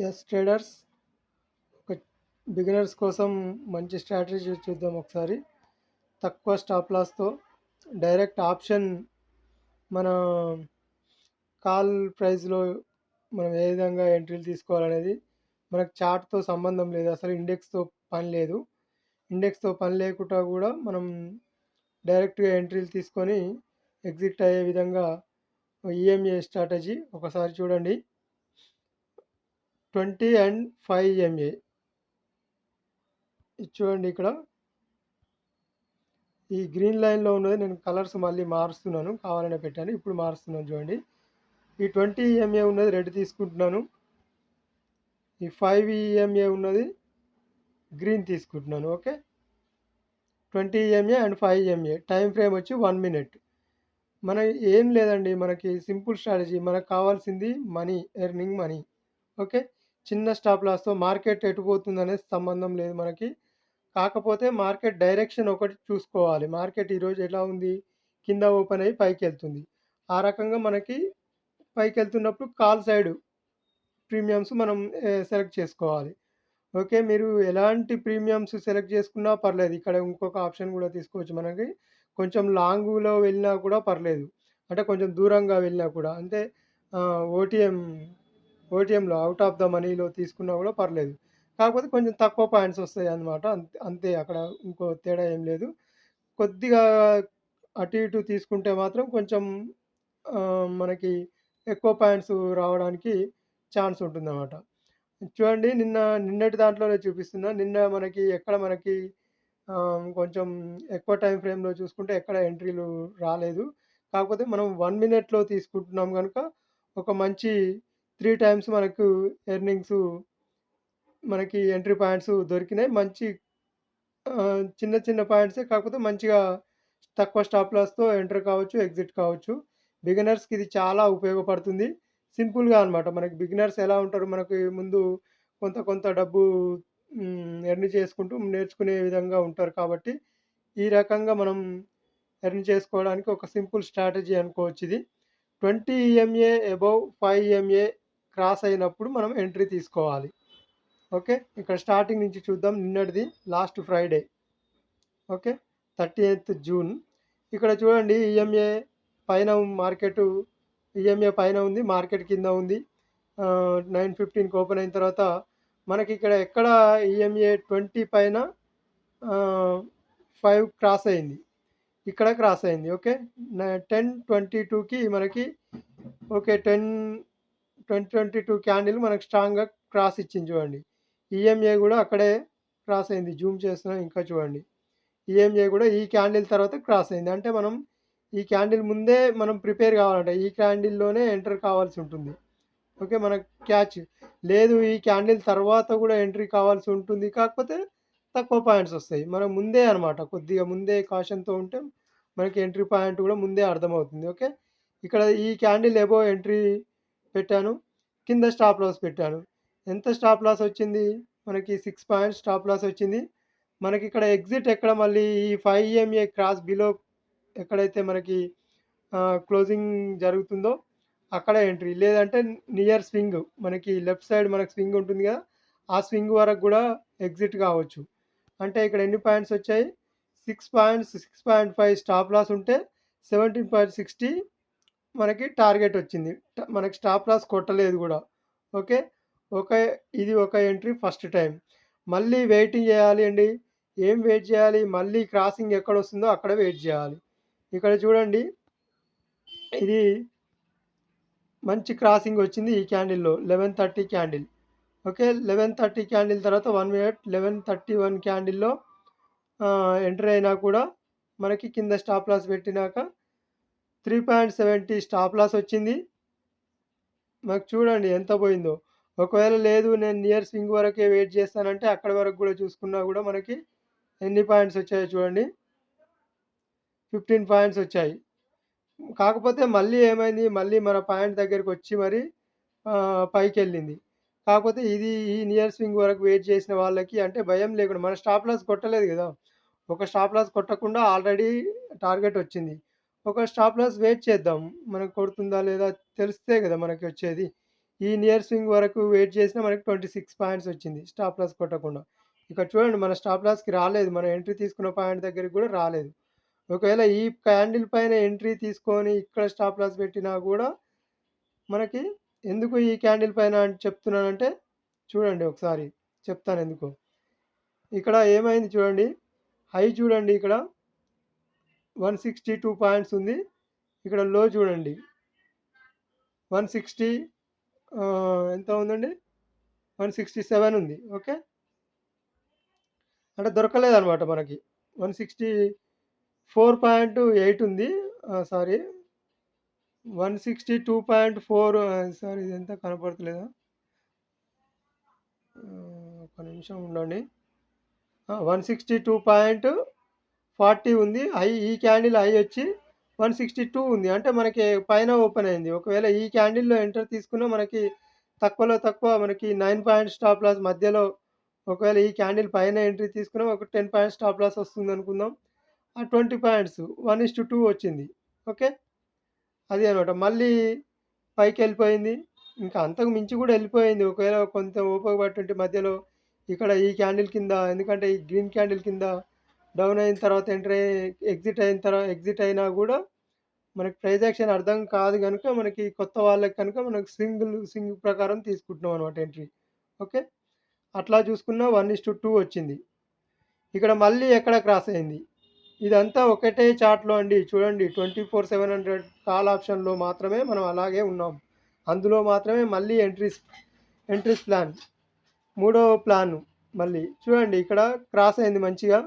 Yes traders, ఒక beginners కోసం మంచి స్ట్రాటజీ చూద్దాం ఒకసారి. తక్కువ స్టాప్ లాస్తో డైరెక్ట్ ఆప్షన్ మన కాల్ ప్రైస్లో మనం ఏ విధంగా ఎంట్రీలు తీసుకోవాలనేది మనకు చార్ట్తో సంబంధం లేదు, అసలు ఇండెక్స్తో పని లేదు. ఇండెక్స్తో పని లేకుండా కూడా మనం డైరెక్ట్గా ఎంట్రీలు తీసుకొని ఎగ్జిట్ అయ్యే విధంగా ఈఎంఏ స్ట్రాటజీ ఒకసారి చూడండి. 20 and 5 ఎంఏ ఇది చూడండి. ఇక్కడ ఈ గ్రీన్ లైన్లో ఉన్నది, నేను కలర్స్ మళ్ళీ మారుస్తున్నాను, కావాలనే పెట్టాను, ఇప్పుడు మారుస్తున్నాను చూడండి. ఈ 20 ఎంఏ ఉన్నది రెడ్ తీసుకుంటున్నాను, ఈ 5 ఎంఏ ఉన్నది గ్రీన్ తీసుకుంటున్నాను. Okay, 20 MA and 5 MA. Time frame వచ్చి 1 minute. మన ఏం లేదండి, మనకి సింపుల్ స్ట్రాటజీ. మనకు కావాల్సింది మనీ, ఎర్నింగ్ మనీ. ఓకే, చిన్న స్టాప్ లాస్తో మార్కెట్ ఎటు పోతుంది అనేది సంబంధం లేదు మనకి. కాకపోతే మార్కెట్ డైరెక్షన్ ఒకటి చూసుకోవాలి. మార్కెట్ ఈరోజు ఎలా ఉంది, కింద ఓపెన్ అయ్యి పైకి వెళ్తుంది. ఆ రకంగా మనకి పైకి వెళ్తున్నప్పుడు కాల్ సైడ్ ప్రీమియమ్స్ మనం సెలెక్ట్ చేసుకోవాలి. ఓకే, మీరు ఎలాంటి ప్రీమియమ్స్ సెలెక్ట్ చేసుకున్నా పర్లేదు. ఇక్కడ ఇంకొక ఆప్షన్ కూడా తీసుకోవచ్చు మనకి. కొంచెం లాంగ్లో వెళ్ళినా కూడా పర్లేదు, అంటే కొంచెం దూరంగా వెళ్ళినా కూడా, అంటే ఓటీఎంలో అవుట్ ఆఫ్ ద మనీలో తీసుకున్నా కూడా పర్లేదు. కాకపోతే కొంచెం తక్కువ పాయింట్స్ వస్తాయి అన్నమాట, అంతే అంతే. అక్కడ ఇంకో తేడా ఏం లేదు. కొద్దిగా అటు ఇటు తీసుకుంటే మాత్రం కొంచెం మనకి ఎక్కువ పాయింట్స్ రావడానికి ఛాన్స్ ఉంటుందన్నమాట. చూడండి, నిన్నటి దాంట్లోనే చూపిస్తున్నా. నిన్న మనకి ఎక్కడ మనకి కొంచెం ఎక్కువ టైం ఫ్రేమ్లో చూసుకుంటే ఎక్కడ ఎంట్రీలు రాలేదు. కాకపోతే మనం 1 minute తీసుకుంటున్నాం కనుక ఒక మంచి 3 times మనకు ఎర్నింగ్స్, మనకి ఎంట్రీ పాయింట్స్ దొరికినాయి. మంచి చిన్న చిన్న పాయింట్సే, కాకపోతే మంచిగా తక్కువ స్టాప్ లాస్తో ఎంటర్ కావచ్చు, ఎగ్జిట్ కావచ్చు. బిగినర్స్కి ఇది చాలా ఉపయోగపడుతుంది. సింపుల్గా అనమాట. మనకి బిగినర్స్ ఎలా ఉంటారు, మనకి ముందు కొంత కొంత డబ్బు ఎర్న్ చేసుకుంటూ నేర్చుకునే విధంగా ఉంటారు. కాబట్టి ఈ రకంగా మనం ఎర్న్ చేసుకోవడానికి ఒక సింపుల్ స్ట్రాటజీ అనుకోవచ్చు ఇది. 20 ఎంఏ అబౌవ్ 5 ఎంఏ క్రాస్ అయినప్పుడు మనం ఎంట్రీ తీసుకోవాలి. ఓకే, ఇక్కడ స్టార్టింగ్ నుంచి చూద్దాం. నిన్నటిది last Friday. Okay, 30th June. ఇక్కడ చూడండి, ఈఎంఏ పైన మార్కెట్, ఈఎంఏ పైన ఉంది, మార్కెట్ కింద ఉంది. 9:15కి ఓపెన్ అయిన తర్వాత మనకి ఇక్కడ ఎక్కడ ఈఎంఏ 20 పైన 5 క్రాస్ అయింది, ఇక్కడ క్రాస్ అయింది. ఓకే, 10:22కి మనకి ఓకే 10:22 క్యాండిల్ మనకి స్ట్రాంగ్గా క్రాస్ ఇచ్చింది చూడండి. ఈఎంఏ కూడా అక్కడే క్రాస్ అయింది, జూమ్ చేస్తున్నాం ఇంకా చూడండి. ఈఎంఏ కూడా ఈ క్యాండిల్ తర్వాత క్రాస్ అయింది. అంటే మనం ఈ క్యాండిల్ ముందే మనం ప్రిపేర్ కావాలంటే ఈ క్యాండిల్లోనే ఎంటర్ కావాల్సి ఉంటుంది. ఓకే, మనకు క్యాచ్ లేదు, ఈ క్యాండిల్ తర్వాత కూడా ఎంట్రీ కావాల్సి ఉంటుంది, కాకపోతే తక్కువ పాయింట్స్ వస్తాయి. మనం ముందే అనమాట, కొద్దిగా ముందే కాషన్తో ఉంటే మనకి ఎంట్రీ పాయింట్ కూడా ముందే అర్థమవుతుంది. ఓకే, ఇక్కడ ఈ క్యాండిల్ ఎబో ఎంట్రీ పెట్టాను, కింద స్టాప్ లాస్ పెట్టాను. ఎంత స్టాప్ లాస్ వచ్చింది మనకి? 6 పాయింట్స్ స్టాప్ లాస్ వచ్చింది. మనకి ఇక్కడ ఎగ్జిట్ ఎక్కడ, మళ్ళీ ఈ 5 ఎంఏ క్రాస్ బిలో ఎక్కడైతే మనకి క్లోజింగ్ జరుగుతుందో అక్కడ ఎంట్రీ, లేదంటే నియర్ స్వింగ్, మనకి లెఫ్ట్ సైడ్ మనకి స్వింగ్ ఉంటుంది కదా, ఆ స్వింగ్ వరకు కూడా ఎగ్జిట్ కావచ్చు. అంటే ఇక్కడ ఎన్ని పాయింట్స్ వచ్చాయి? 6 పాయింట్స్, 6.5 స్టాప్ లాస్ ఉంటే 17.60 మనకి టార్గెట్ వచ్చింది. మనకి స్టాప్ లాస్ కొట్టలేదు కూడా. ఓకే, ఇది ఒక ఎంట్రీ ఫస్ట్ టైం. మళ్ళీ వెయిటింగ్ చేయాలి అండి. ఏం వెయిట్ చేయాలి? మళ్ళీ క్రాసింగ్ ఎక్కడ వస్తుందో అక్కడ వెయిట్ చేయాలి. ఇక్కడ చూడండి, ఇది మంచి క్రాసింగ్ వచ్చింది ఈ క్యాండిల్లో, 11:30 క్యాండిల్. ఓకే, 11:30 క్యాండిల్ తర్వాత 1 minute 11:31 క్యాండిల్లో ఎంటర్ అయినా కూడా మనకి కింద స్టాప్ లాస్ పెట్టినాక 3.70 స్టాప్ లాస్ వచ్చింది. మాకు చూడండి ఎంత పోయిందో. ఒకవేళ లేదు, నేను నియర్ స్వింగ్ వరకే వెయిట్ చేస్తానంటే అక్కడ వరకు కూడా చూసుకున్నా కూడా మనకి ఎన్ని పాయింట్స్ వచ్చాయో చూడండి, 15 పాయింట్స్ వచ్చాయి. కాకపోతే మళ్ళీ ఏమైంది, మళ్ళీ మన పాయింట్ దగ్గరికి వచ్చి మరి పైకి వెళ్ళింది. కాకపోతే ఇది ఈ నియర్ స్వింగ్ వరకు వెయిట్ చేసిన వాళ్ళకి అంటే భయం లేకుండా, మన స్టాప్ లాస్ కొట్టలేదు కదా, ఒక స్టాప్ లాస్ కొట్టకుండా ఆల్రెడీ టార్గెట్ వచ్చింది. ఒక స్టాప్ లాస్ వెయిట్ చేద్దాం, మనకు కొడుతుందా లేదా తెలిస్తే కదా మనకి వచ్చేది. ఈ నియర్ స్వింగ్ వరకు వెయిట్ చేసినా మనకి 26 పాయింట్స్ వచ్చింది స్టాప్ లాస్ కొట్టకుండా. ఇక్కడ చూడండి మన స్టాప్ లాస్‌కి రాలేదు. మనం ఎంట్రీ తీసుకున్న పాయింట్ దగ్గరికి కూడా రాలేదు. ఒకవేళ ఈ క్యాండిల్ పైన ఎంట్రీ తీసుకొని ఇక్కడ స్టాప్ లాస్ పెట్టినా కూడా మనకి ఎందుకు ఈ క్యాండిల్ పైన అని చెప్తున్నానంటే చూడండి ఒకసారి చెప్తాను ఎందుకో. ఇక్కడ ఏమైంది చూడండి, హై చూడండి ఇక్కడ 162 పాయింట్స్ ఉంది. ఇక్కడ లో చూడండి 160 ఎంత ఉందండి 167 ఉంది. ఓకే, అంటే దొరకలేదనమాట మనకి. 164.8 ఉంది. సారీ 162.4 సారీ ఇది ఎంత కనపడతలేదా, ఒక నిమిషం ఉండండి. 162.40 ఉంది హై. ఈ క్యాండిల్ హై వచ్చి 162 ఉంది, అంటే మనకి పైన ఓపెన్ అయింది. ఒకవేళ ఈ క్యాండిల్లో ఎంటర్ తీసుకున్నా మనకి తక్కువలో తక్కువ మనకి 9 పాయింట్ స్టాప్ లాస్ మధ్యలో, ఒకవేళ ఈ క్యాండిల్ పైన ఎంట్రీ తీసుకున్నా ఒక 10 పాయింట్ స్టాప్ లాస్ వస్తుంది అనుకుందాం. ఆ 20 పాయింట్స్ 1:2 వచ్చింది. ఓకే, అది అనమాట. మళ్ళీ పైకి వెళ్ళిపోయింది, ఇంకా అంతకు మించి కూడా వెళ్ళిపోయింది. ఒకవేళ కొంత ఓపిక పట్టుంటే మధ్యలో ఇక్కడ ఈ క్యాండిల్ కింద, ఎందుకంటే ఈ గ్రీన్ క్యాండిల్ కింద డౌన్ అయిన తర్వాత ఎగ్జిట్ అయినా కూడా మనకి ప్రైస్ యాక్షన్ అర్థం కాదు కనుక మనకి కొత్త వాళ్ళకి కనుక మనకి సింగిల్ ప్రకారం తీసుకుంటున్నాం అనమాట ఎంట్రీ. ఓకే, అట్లా చూసుకున్న 1:2 వచ్చింది. ఇక్కడ మళ్ళీ ఎక్కడ క్రాస్ అయింది, ఇదంతా ఒకటే చార్ట్లో అండి. చూడండి 24/700 కాల్ ఆప్షన్లో మాత్రమే మనం అలాగే ఉన్నాం. అందులో మాత్రమే మళ్ళీ ఎంట్రీస్ ప్లాన్, మూడో ప్లాన్ మళ్ళీ చూడండి ఇక్కడ క్రాస్ అయింది మంచిగా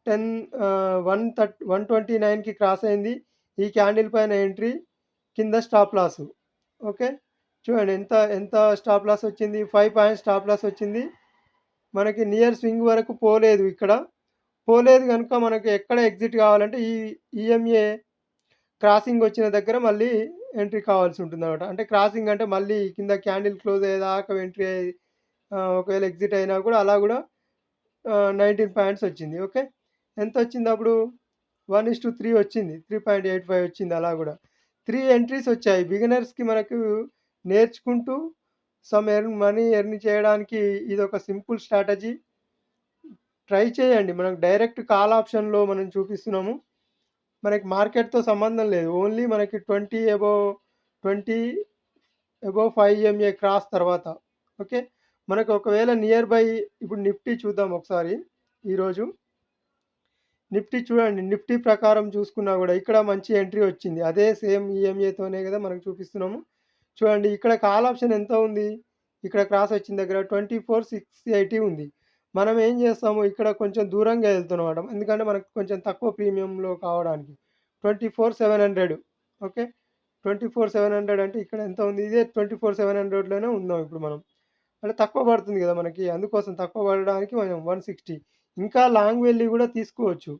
129కి క్రాస్ అయింది. ఈ క్యాండిల్ పైన ఎంట్రీ, కింద స్టాప్ లాసు. ఓకే, చూడండి ఎంత స్టాప్ లాస్ వచ్చింది, 5 పాయింట్స్ స్టాప్ లాస్ వచ్చింది. మనకి నియర్ స్వింగ్ వరకు పోలేదు. ఇక్కడ పోలేదు కనుక మనకి ఎక్కడ ఎగ్జిట్ కావాలంటే ఈ ఈఎంఏ క్రాసింగ్ వచ్చిన దగ్గర మళ్ళీ ఎంట్రీ కావాల్సి ఉంటుంది అనమాట. అంటే క్రాసింగ్ అంటే మళ్ళీ కింద క్యాండిల్ క్లోజ్ అయ్యేదాకా ఎంట్రీ అయ్యి ఒకవేళ ఎగ్జిట్ అయినా కూడా అలా కూడా 19 పాయింట్స్ వచ్చింది. ఓకే, ఎంత వచ్చింది అప్పుడు 1:3 వచ్చింది, 3.85 వచ్చింది. అలా కూడా 3 ఎంట్రీస్ వచ్చాయి. బిగినర్స్కి మనకు నేర్చుకుంటూ మనీ ఎర్న్ చేయడానికి ఇది ఒక సింపుల్ స్ట్రాటజీ. ట్రై చేయండి. మనకు డైరెక్ట్ కాల్ ఆప్షన్లో మనం చూపిస్తున్నాము. మనకి మార్కెట్తో సంబంధం లేదు. ఓన్లీ మనకి 20 అబోవ్ 5 ఎంఏ క్రాస్ తర్వాత. ఓకే, మనకు ఒకవేళ నియర్ బై ఇప్పుడు నిఫ్టీ చూద్దాం ఒకసారి. ఈరోజు నిఫ్టీ చూడండి, నిఫ్టీ ప్రకారం చూసుకున్నా కూడా ఇక్కడ మంచి ఎంట్రీ వచ్చింది. అదే సేమ్ ఈఎంఏతోనే కదా మనకు చూపిస్తున్నాము. చూడండి ఇక్కడ కాల్ ఆప్షన్ ఎంత ఉంది, ఇక్కడ క్రాస్ వచ్చిన దగ్గర 24,680 ఉంది. మనం ఏం చేస్తాము, ఇక్కడ కొంచెం దూరంగా వెళ్తున్నాం, ఎందుకంటే మనకు కొంచెం తక్కువ ప్రీమియంలో కావడానికి 24,700. ఓకే, 24,700 అంటే ఇక్కడ ఎంత ఉంది, ఇదే 24,700లోనే ఉన్నాం ఇప్పుడు మనం. అంటే తక్కువ పడుతుంది కదా మనకి, అందుకోసం తక్కువ పడడానికి మనం 160 ఇంకా లాంగ్ వెళ్ళి కూడా తీసుకోవచ్చు.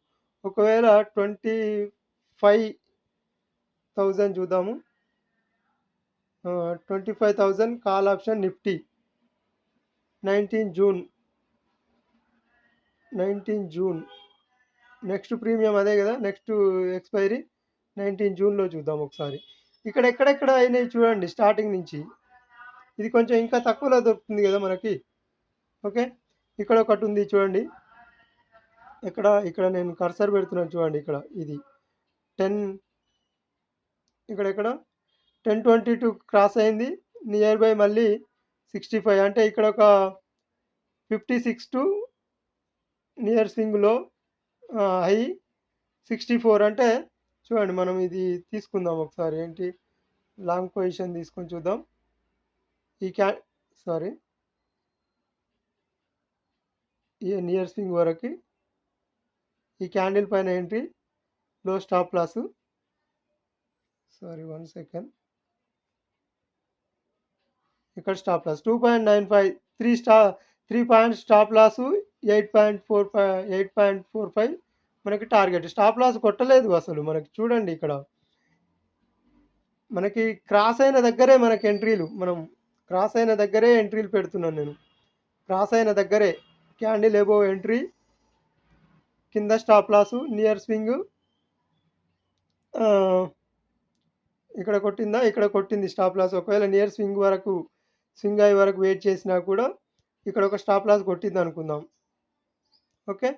ఒకవేళ 25,000 చూద్దాము. 25,000 call option Nifty 19 June next premium అదే కదా, నెక్స్ట్ ఎక్స్పైరీ 19 జూన్లో చూద్దాం ఒకసారి. ఇక్కడ ఎక్కడెక్కడ అయినాయి చూడండి స్టార్టింగ్ నుంచి. ఇది కొంచెం ఇంకా తక్కువలో దొరుకుతుంది కదా మనకి. ఓకే, ఇక్కడ ఒకటి ఉంది చూడండి, ఇక్కడ నేను కర్సర్ పెడుతున్నాను చూడండి. ఇక్కడ ఇది 10 ఇక్కడ 10.22 క్రాస్ అయింది. నియర్ బై మళ్ళీ 65, అంటే ఇక్కడ ఒక 56 టు నియర్ స్వింగ్లో హై 64. అంటే చూడండి మనం ఇది తీసుకుందాం ఒకసారి, ఏంటి లాంగ్ పొజిషన్ తీసుకొని చూద్దాం. ఈ నియర్ స్వింగ్ వరకు ఈ క్యాండిల్ పైన entry, low stop loss. 1 second, ఇక్కడ stop loss 2.95, 3 points stop loss, 8.45 మనకి టార్గెట్. స్టాప్ లాస్ కొట్టలేదు అసలు మనకి. చూడండి ఇక్కడ మనకి క్రాస్ అయిన దగ్గరే మనకి ఎంట్రీలు, మనం క్రాస్ అయిన దగ్గరే ఎంట్రీలు పెడుతున్నాను నేను. క్రాస్ అయిన దగ్గరే క్యాండిల్ ఎబోవ్ ఎంట్రీ, కింద స్టాప్ లాసు, నియర్ స్వింగ్ ఇక్కడ కొట్టిందా? ఇక్కడ కొట్టింది స్టాప్ లాస్. ఒకవేళ నియర్ స్వింగ్ అయ్యే వరకు వెయిట్ చేసినా కూడా ఇక్కడ ఒక స్టాప్ లాస్ కొట్టిందనుకుందాం. ఓకే.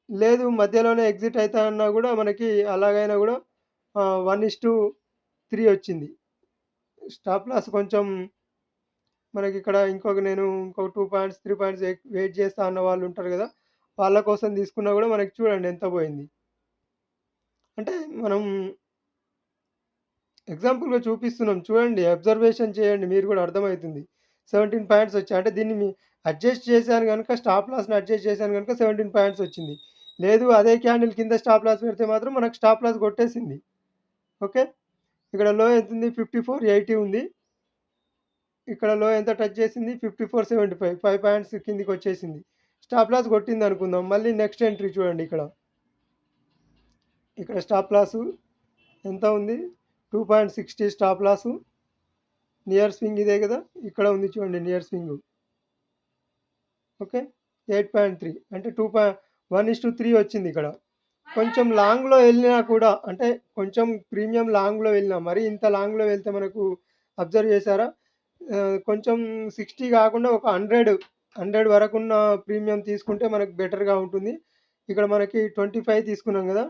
లేదు మధ్యలోనే ఎగ్జిట్ అయితా అన్నా కూడా మనకి అలాగైనా కూడా 1:3 వచ్చింది. స్టాప్ లాస్ కొంచెం మనకిక్కడ ఇంకో 2 పాయింట్స్, 3 పాయింట్స్ వెయిట్ చేస్తా అన్న వాళ్ళు ఉంటారు కదా! వాళ్ళ కోసం తీసుకున్నా కూడా మనకి చూడండి ఎంత పోయింది. అంటే మనం ఎగ్జాంపుల్‌గా చూపిస్తున్నాం. చూడండి, అబ్జర్వేషన్ చేయండి, మీరు కూడా అర్థమవుతుంది. 17 పాయింట్స్ వచ్చాయి. అంటే దీన్ని అడ్జస్ట్ చేశాను గనుక, స్టాప్ లాస్‌ని అడ్జస్ట్ చేశాను గనుక 17 పాయింట్స్ వచ్చింది. లేదు అదే క్యాండిల్ కింద స్టాప్ లాస్ పెడితే మాత్రం మనకు స్టాప్ లాస్ కొట్టేసింది. ఓకే. ఇక్కడ లో ఎంతుంది? 54.80 ఉంది. ఇక్కడ లో ఎంత టచ్ చేసింది? 54.75, 5 పాయింట్స్ కిందికి వచ్చేసింది. స్టాప్ లాస్ కొట్టింది అనుకుందాం. మళ్ళీ నెక్స్ట్ ఎంట్రీ చూడండి ఇక్కడ. ఇక్కడ స్టాప్ లాసు ఎంత ఉంది? 2.60 స్టాప్ లాసు. నియర్ స్వింగ్ ఇదే కదా, ఇక్కడ ఉంది చూడండి నియర్ స్వింగ్. ఓకే. 8.3 అంటే 1:3 వచ్చింది ఇక్కడ. కొంచెం లాంగ్లో వెళ్ళినా కూడా, అంటే కొంచెం ప్రీమియం లాంగ్లో వెళ్ళినా, మరీ ఇంత లాంగ్లో వెళ్తే మనకు అబ్జర్వ్ చేశారా, కొంచెం 60 కాకుండా ఒక 100 వరకున్న ప్రీమియం తీసుకుంటే మనకు బెటర్గా ఉంటుంది. ఇక్కడ మనకి 25 తీసుకున్నాం కదా,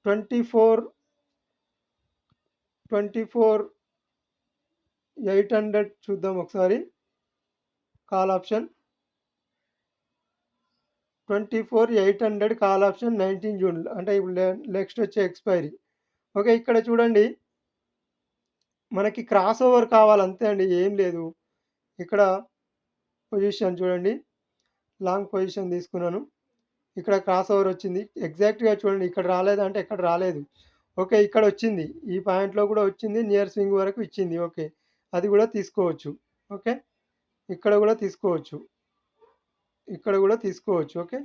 24,800 చూద్దాం ఒకసారి. Call option 24,800 call option 19 June, అంటే ఇప్పుడు నెక్స్ట్ వచ్చే ఎక్స్పైరీ. ఓకే. ఇక్కడ చూడండి మనకి క్రాస్ ఓవర్ కావాలి అంతే అండి, ఏం లేదు. ఇక్కడ పొజిషన్ చూడండి, లాంగ్ పొజిషన్ తీసుకున్నాను. ఇక్కడ క్రాస్ ఓవర్ వచ్చింది. ఎగ్జాక్ట్గా చూడండి, ఇక్కడ రాలేదంటే ఎక్కడ రాలేదు. ఓకే. ఇక్కడ వచ్చింది, ఈ పాయింట్లో కూడా వచ్చింది, నియర్ స్వింగ్ వరకు ఇచ్చింది. ఓకే, అది కూడా తీసుకోవచ్చు. ఓకే. ఇక్కడ కూడా తీసుకోవచ్చు, ఇక్కడ కూడా తీసుకోవచ్చు. ఓకే.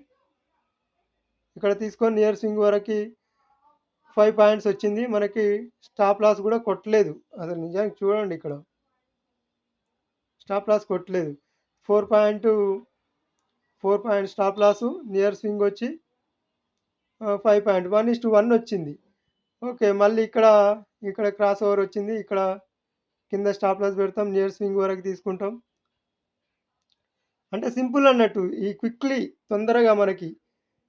ఇక్కడ తీసుకొని నియర్ స్వింగ్ వరకు 5 పాయింట్స్ వచ్చింది. మనకి స్టాప్ లాస్ కూడా కొట్టలేదు. అసలు నిజానికి చూడండి, ఇక్కడ స్టాప్ లాస్ కొట్టలేదు. 4 point stop loss, near swing వచ్చి 5 పాయింట్ 1:1 వచ్చింది. ఓకే. మళ్ళీ ఇక్కడ క్రాస్ ఓవర్ వచ్చింది. ఇక్కడ కింద స్టాప్ లాస్ పెడతాం, నియర్ స్వింగ్ వరకు తీసుకుంటాం. అంటే సింపుల్ అన్నట్టు. ఈ క్విక్లీ తొందరగా మనకి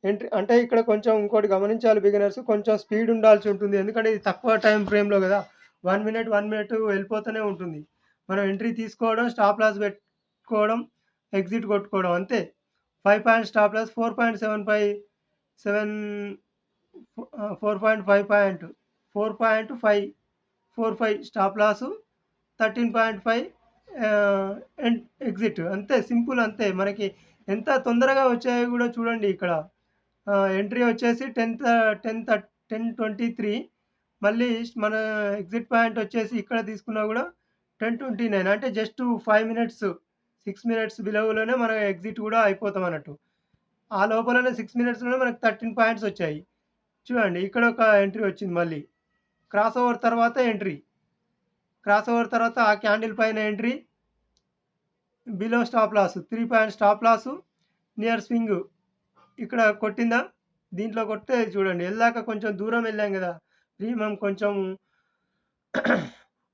ఎంట్రీ, అంటే ఇక్కడ కొంచెం ఇంకోటి గమనించాలి బిగినర్స్, కొంచెం స్పీడ్ ఉండాల్సి ఉంటుంది. ఎందుకంటే ఇది తక్కువ టైం ఫ్రేమ్లో కదా, 1 మినిట్ వెళ్ళిపోతూనే ఉంటుంది. మనం ఎంట్రీ తీసుకోవడం, స్టాప్ లాస్ పెట్టుకోవడం, ఎగ్జిట్ కొట్టుకోవడం అంతే. 5 point stop loss, 4.75 4.5 stop loss, 13.5 exit. అంతే సింపుల్, అంతే. మనకి ఎంత తొందరగా వచ్చాయో కూడా చూడండి. ఇక్కడ ఎంట్రీ వచ్చేసి 10:23, మళ్ళీ మన ఎగ్జిట్ పాయింట్ వచ్చేసి ఇక్కడ తీసుకున్నా కూడా 10:29, అంటే జస్ట్ 5 మినిట్స్, 6 మినిట్స్ బిలోలోనే మన ఎగ్జిట్ కూడా అయిపోతాం అన్నట్టు. ఆ లోపలనే 6 మినిట్స్లోనే మనకు 13 పాయింట్స్ వచ్చాయి. చూడండి, ఇక్కడ ఒక ఎంట్రీ వచ్చింది. మళ్ళీ క్రాస్ ఓవర్ తర్వాత ఎంట్రీ, క్రాస్ ఓవర్ తర్వాత ఆ క్యాండిల్ పైన entry, below stop loss, 3 point stop loss, near swing ఇక్కడ కొట్టిందా. దీంట్లో కొట్టే చూడండి, వెళ్ళాక కొంచెం దూరం వెళ్ళాం కదా, ప్రీమియం కొంచెం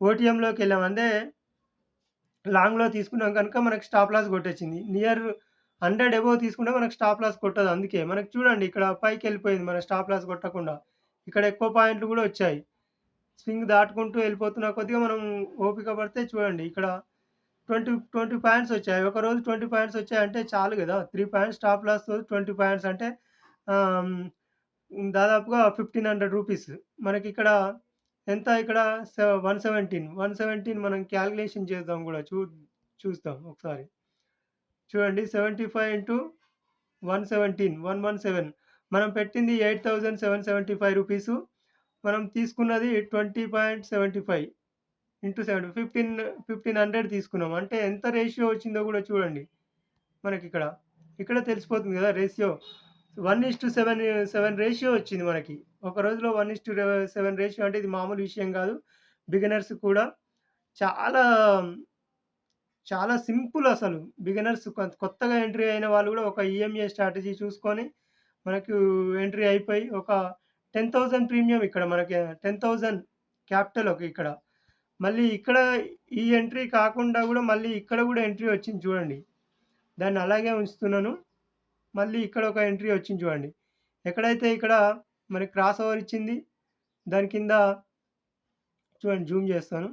ఓటీఎంలోకి వెళ్ళాం, అంటే లాంగ్లో తీసుకున్నాం కనుక మనకు స్టాప్ లాస్ కొట్టేసింది. నియర్ 100 ఎబోవ్ తీసుకుంటే మనకు స్టాప్ లాస్ కొట్టదు. అందుకే మనకు చూడండి, ఇక్కడ పైకి వెళ్ళిపోయింది మన స్టాప్ లాస్ కొట్టకుండా. ఇక్కడ ఎక్కువ పాయింట్లు కూడా వచ్చాయి. స్వింగ్ దాటుకుంటూ వెళ్ళిపోతున్న కొద్దిగా మనం ఓపిక పడితే చూడండి, ఇక్కడ 20 పాయింట్స్ వచ్చాయి. ఒక రోజు 20 పాయింట్స్ వచ్చాయంటే చాలు కదా. 3 పాయింట్స్ స్టాప్ లాస్, 20 పాయింట్స్ అంటే దాదాపుగా 1,500 రూపీస్. మనకి ఇక్కడ ఎంత, ఇక్కడ 117 మనం క్యాలిక్యులేషన్ చేద్దాం కూడా, చూస్తాం ఒకసారి. చూడండి, 75 ఇంటూ 117, 117. మనం పెట్టింది 8,775 రూపీసు. మనం తీసుకున్నది 20.75 ఇంటూ 7, 1500 తీసుకున్నాం. అంటే ఎంత రేషియో వచ్చిందో కూడా చూడండి. మనకి ఇక్కడ తెలిసిపోతుంది కదా రేషియో. 1:7 రేషియో వచ్చింది మనకి. ఒక రోజులో 1:7 రేషియో అంటే ఇది మామూలు విషయం కాదు. బిగినర్స్ కూడా చాలా చాలా సింపుల్ అసలు. బిగినర్స్ కొత్తగా ఎంట్రీ అయిన వాళ్ళు కూడా ఒక ఈఎంఏ స్ట్రాటజీ చూసుకొని మనకు ఎంట్రీ అయిపోయి ఒక 10,000 ప్రీమియం ఇక్కడ మనకి 10,000 క్యాపిటల్ ఇక్కడ. మళ్ళీ ఇక్కడ ఈ ఎంట్రీ కాకుండా గూడా మళ్ళీ ఇక్కడ గూడా ఎంట్రీ వచ్చింది చూడండి. దాన్ని అలాగే ఉంచుతున్నాను. మళ్ళీ ఇక్కడ ఒక ఎంట్రీ వచ్చింది చూడండి. ఎక్కడైతే ఇక్కడ మనకి క్రాస్ ఓవర్ ఇచ్చింది. దాని కింద చూడండి, జూమ్ చేస్తాను.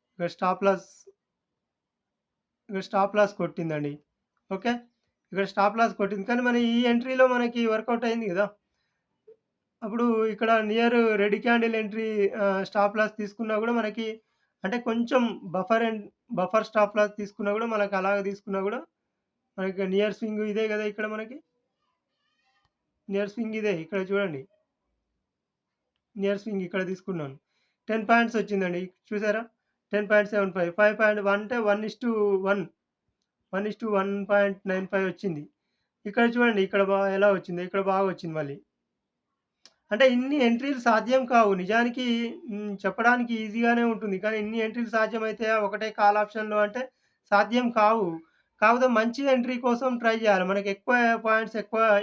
ఇక్కడ స్టాప్ లాస్ కొట్టిందండి. ఓకే. ఇక్కడ స్టాప్ లాస్ కొట్టింది. కానీ మన ఈ ఎంట్రీలో మనకి వర్కౌట్ అయింది గదా! అప్పుడు ఇక్కడ near red candle entry stop loss తీసుకున్నా గూడా మనకి అంటే కొంచెం బఫర్ స్టాప్ లాస్ తీసుకున్నా గూడా మనకు అలాగ తీసుకున్నా గూడా మనకి నియర్ స్వింగ్ ఇదే గదా! ఇక్కడ మనకి నియర్ స్వింగ్ ఇదే. ఇక్కడ చూడండి. నియర్ స్వింగ్ ఇక్కడ తీసుకున్నాను. 10 పాయింట్స్ వచ్చిందండి. చూసారా? 10.75 5.1 అంటే 1:1 1:1.95 వచ్చింది. ఇక్కడ చూడండి, ఇక్కడ ఎలా వచ్చిందో ఇక్కడ బాగా వచ్చింది మళ్ళీ. అంటే ఇన్ని ఎంట్రీలు సాధ్యం కావు. నిజానికి చెప్పడానికి ఈజీగానే ఉంటుంది. కానీ ఇన్ని ఎంట్రీలు సాధ్యమైతాయా ఒకటే కాల్ ఆప్షన్‌లో అంటే సాధ్యం కావు. కాకపోతే మంచి ఎంట్రీ కోసం ట్రై చేయాలి. మనకి ఎక్కువ పాయింట్స్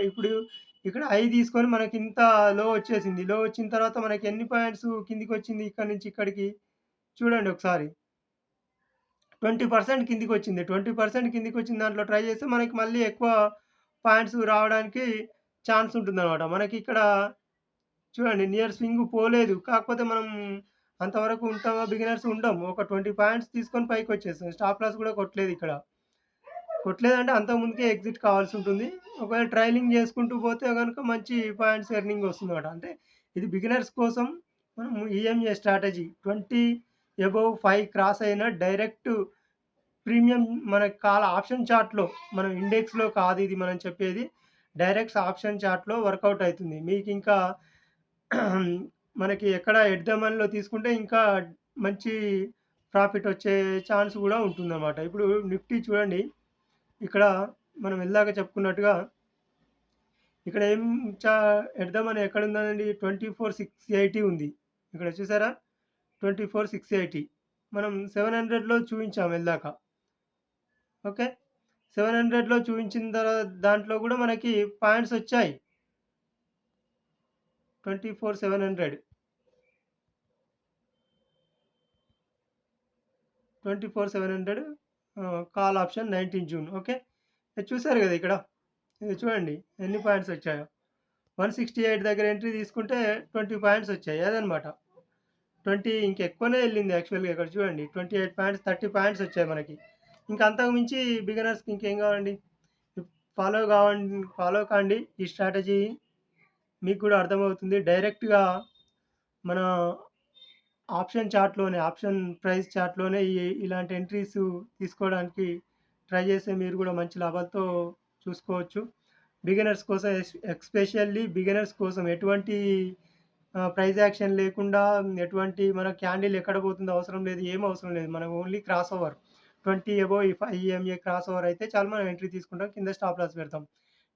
ఇప్పుడు ఇక్కడ హై తీసుకొని మనకింత లో వచ్చేసింది. లో వచ్చిన తర్వాత మనకి ఎన్ని పాయింట్స్ కిందికొచ్చింది ఇక్కడి నుంచి ఇక్కడికి చూడండి ఒకసారి. 20% కిందికొచ్చింది. 20% కిందికొచ్చిన దాంట్లో ట్రై చేస్తే మనకి మళ్ళీ ఎక్కువ పాయింట్స్ రావడానికి ఛాన్స్ ఉంటుందనమాట. మనకిక్కడ చూడండి, నియర్ స్వింగ్ పోలేదు. కాకపోతే మనం అంతవరకు ఉంటామా బిగినర్స్ ఉండం. ఒక 20 పాయింట్స్ తీసుకొని పైకొచ్చేసాం. స్టాప్ లాస్ కూడా కొట్టలేదిక్కడ. కొట్టలేదంటే అంతకుముందుకే ఎగ్జిట్ కావాల్సుంటుంది. ఒకవేళ ట్రైలింగ్ చేసుకుంటూ పోతే గనుక మంచి పాయింట్స్ ఎర్నింగ్ వస్తుందన్నమాట. అంటే ఇది బిగినర్స్ కోసం మనం ఈఎంఏ స్ట్రాటజీ 20 అబోవ్ 5 క్రాస్ అయిన డైరెక్ట్ ప్రీమియం మనకి ఆప్షన్ చార్ట్‌లో మనం ఇండెక్స్‌లో కాదు ఇది మనం చెప్పేది. డైరెక్ట్ ఆప్షన్ చార్ట్‌లో వర్కౌట్ అయితుంది. మీకింకా మనకి ఎక్కడ ఎట్ ద మనీలో తీసుకుంటే ఇంకా మంచి ప్రాఫిట్ వచ్చే ఛాన్స్ గూడా ఉంటుందన్నమాట. ఇప్పుడు నిఫ్టీ చూడండి. ఇక్కడ మనం ఇందాక చెప్పుకున్నట్టుగా ఇక్కడ ఏం చా ఎట్ ద మనీ ఎక్కడుందండి? 24,680 ఉంది. ఇక్కడ చూసారా? 24,680 మనం 700లో చూయించాం ఇందాక. ఓకే. 700లో చూయించిన దాంట్లో గూడా మనకి పాయింట్స్ వచ్చాయి. 24,700 24,700 కాల్ ఆప్షన్ 19 జూన్. ఓకే. ఇది చూసారు గదా! ఇక్కడ. ఇది చూడండి ఎన్ని పాయింట్స్ వచ్చాయో. 168 దగ్గర ఎంట్రీ తీసుకుంటే 20 పాయింట్స్ వచ్చాయి. అదనమాట. 20 ఇంకెక్కువనే ఎళ్ళింది యాక్చువల్‌గా ఇక్కడ చూడండి. 28 పాయింట్స్ 30 పాయింట్స్ వచ్చాయి మనకి. ఇంకా అంతకు మించి బిగినర్స్‌కి ఇంకేం కావాలండి? ఫాలో కాండి. ఈ స్ట్రాటజీ మీకు కూడా అర్థమవుతుంది. డైరెక్ట్‌గా మన ఆప్షన్ ప్రైస్ చార్ట్‌లోనే ఇలాంటి ఎంట్రీస్ తీసుకోవడానికి ట్రై చేస్తే మీరు కూడా మంచి లాభాలతో చూసుకోవచ్చు. బిగినర్స్ కోసం ఎస్పెషల్లీ బిగినర్స్ కోసం ఎటువంటి ప్రైస్ యాక్షన్ లేకుండా ఎటువంటి మన క్యాండిల్ ఎక్కడ పోతుందో అవసరం లేదు. ఏం అవసరం లేదు. మనకు only cross over 20 above 5 EMA cross over అయితే చాలు, మనం ఎంట్రీ తీసుకుంటాం. కింద స్టాప్ లాస్ పెడతాం.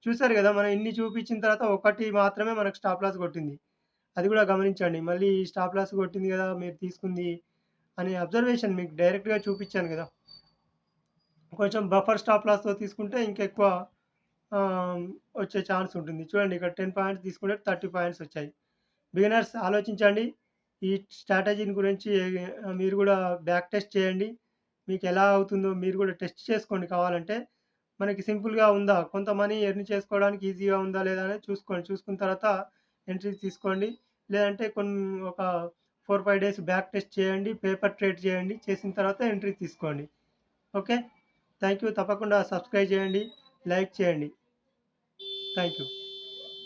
చూసారు గదా! మనం ఇన్ని చూపించిన తర్వాత ఒకటి మాత్రమే మనకు స్టాప్ లాస్ కొట్టింది. అది కూడా గమనించండి. మళ్ళీ స్టాప్ లాస్ కొట్టింది గదా! మీరు తీసుకుంది అనే అబ్జర్వేషన్ మీకు డైరెక్ట్‌గా చూపించాను గదా! కొంచెం బఫర్ స్టాప్ లాస్‌తో తీసుకుంటే ఇంకెక్కువ వచ్చే ఛాన్స్ ఉంటుంది. చూడండి, ఇక్కడ 10 పాయింట్స్ తీసుకుంటే 30 పాయింట్స్ వచ్చాయి. బిగినర్స్ ఆలోచించండి. ఈ స్ట్రాటజీని గురించి మీరు కూడా బ్యాక్ టెస్ట్ చేయండి. మీకు ఎలా అవుతుందో మీరు కూడా టెస్ట్ చేసుకోండి కావాలంటే. మనకి సింపుల్‌గా ఉందా? కొంత మనీ ఎర్న్ చేసుకోవడానికి ఈజీగా ఉందా? లేదా? అనేది చూసుకోండి. చూసుకున్న తర్వాత ఎంట్రీస్ తీసుకోండి. లేదంటే ఒక 4, 5 డేస్ బ్యాక్ టెస్ట్ చేయండి. పేపర్ ట్రేడ్ చేయండి. చేసిన తర్వాత ఎంట్రీ తీసుకోండి. ఓకే. Thank you. తప్పకుండా సబ్స్క్రైబ్ చేయండి. లైక్ చేయండి. Thank you.